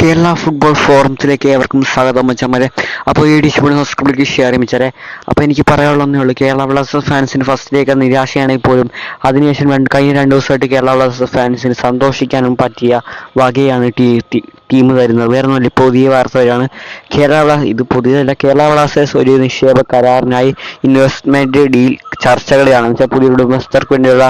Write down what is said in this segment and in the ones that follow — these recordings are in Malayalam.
കേരള ഫുട്ബോൾ ഫോറത്തിലേക്ക് ഏവർക്കും സ്വാഗതം മച്ചാമാരെ. അപ്പോൾ ഈ ഡിഷ് സബ്സ്ക്രൈബ് ഷെയർ മിച്ചാരെ. അപ്പോൾ എനിക്ക് പറയാനുള്ളതേ ഉള്ളൂ, കേരള ബ്ലാസ്റ്റേഴ്സ് ഫാൻസിന് ഫസ്റ്റിലേക്ക് നിരാശയാണെങ്കിൽ പോലും അതിനുശേഷം കഴിഞ്ഞ 2 ദിവസമായിട്ട് കേരള ബ്ലാസ്റ്റേഴ്സ് ഫാൻസിന് സന്തോഷിക്കാനും പറ്റിയ വകയാണ് ടീം തരുന്നത്. വേറെ ഒന്നുമില്ല, പുതിയ വാർത്ത വരെയാണ്. ഇത് പുതിയതല്ല, കേരള ബ്ലാസ്റ്റേഴ്സ് ഒരു നിക്ഷേപ കരാറിനായി ഇൻവെസ്റ്റ്മെന്റ് ഡീൽ ചർച്ചകളിലാണ്. വെച്ചാൽ പുതിയ ഉടമസ്ഥർക്ക് വേണ്ടിയുള്ള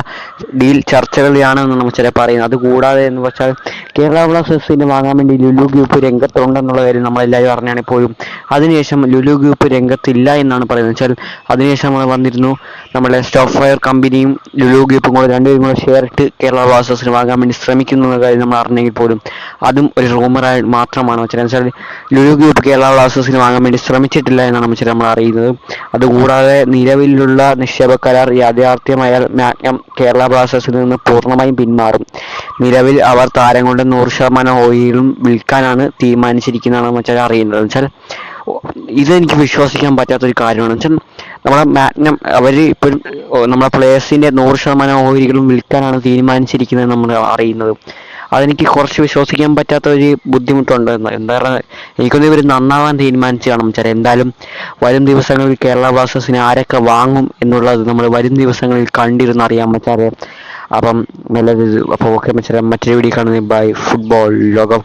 ഡീൽ ചർച്ചകളിലാണെന്നാണ് മച്ചാരെ പറയുന്നത്. അതുകൂടാതെ എന്ന് വെച്ചാൽ കേരള ബ്ലാസ്റ്റേഴ്സിന് വാങ്ങാൻ വേണ്ടി ലുലു ഗ്രൂപ്പ് രംഗത്തുണ്ടെന്നുള്ള കാര്യം നമ്മളെല്ലാവരും അറിഞ്ഞാണ്. പോലും അതിനുശേഷം ലുലു ഗ്രൂപ്പ് രംഗത്തില്ല എന്നാണ് പറയുന്നത്. വെച്ചാൽ അതിനുശേഷം വന്നിരുന്നു നമ്മുടെ സ്റ്റോക്ക് ഫയർ കമ്പനിയും ലുലു ഗ്രൂപ്പും കൂടെ രണ്ടുപേരും കൂടെ ഷെയർ ഇട്ട് കേരള ബ്ലാസ്റ്റേഴ്സിന് വാങ്ങാൻ വേണ്ടി ശ്രമിക്കുന്നു എന്ന കാര്യം നമ്മൾ അറിഞ്ഞെങ്കിൽ പോലും അതും ഒരു റൂമറായി മാത്രമാണ് വെച്ചാൽ ലുലു ഗ്രൂപ്പ് കേരള ബ്ലാസ്റ്റേഴ്സിന് വാങ്ങാൻ വേണ്ടി ശ്രമിച്ചിട്ടില്ല എന്നാണ് നമ്മൾ അറിയുന്നത്. അതുകൂടാതെ നിലവിലുള്ള നിക്ഷേപ കരാർ യാഥാർത്ഥ്യമായാൽ മാഗ്നം കേരള ബ്ലാസ്റ്റേഴ്സിൽ നിന്ന് പൂർണ്ണമായും പിന്മാറും. നിലവിൽ അവർ താരങ്ങളുടെ 100% ഓഹരികളും വിൽക്കാനാണ് തീരുമാനിച്ചിരിക്കുന്നതാണ് വെച്ചാൽ അറിയുന്നത്. വെച്ചാൽ ഇതെനിക്ക് വിശ്വസിക്കാൻ പറ്റാത്തൊരു കാര്യമാണ്. വെച്ചാൽ നമ്മളെ മാഗ്നം അവർ ഇപ്പോഴും നമ്മളെ പ്ലേയേഴ്സിൻ്റെ 100% ഓഹരികളും വിൽക്കാനാണ് തീരുമാനിച്ചിരിക്കുന്നത് നമ്മൾ അറിയുന്നത്. അതെനിക്ക് കുറച്ച് വിശ്വസിക്കാൻ പറ്റാത്ത ഒരു ബുദ്ധിമുട്ടുണ്ട്. എന്താ പറയുക, എനിക്കൊന്നും ഇവർ നന്നാവാൻ തീരുമാനിച്ചു കാണും വെച്ചാൽ. എന്തായാലും വരും ദിവസങ്ങളിൽ കേരള ബ്ലാസ്റ്റേഴ്സിനെ ആരൊക്കെ വാങ്ങും എന്നുള്ളത് നമ്മൾ വരും ദിവസങ്ങളിൽ കണ്ടിരുന്നറിയാൻ വെച്ചാൽ. അപ്പം നല്ലത്. അപ്പോൾ ഓക്കെ വെച്ചാൽ മറ്റൊരു വീഡിയോ കാണുന്നത്. ബൈ. ഫുട്ബോൾ ലോകം.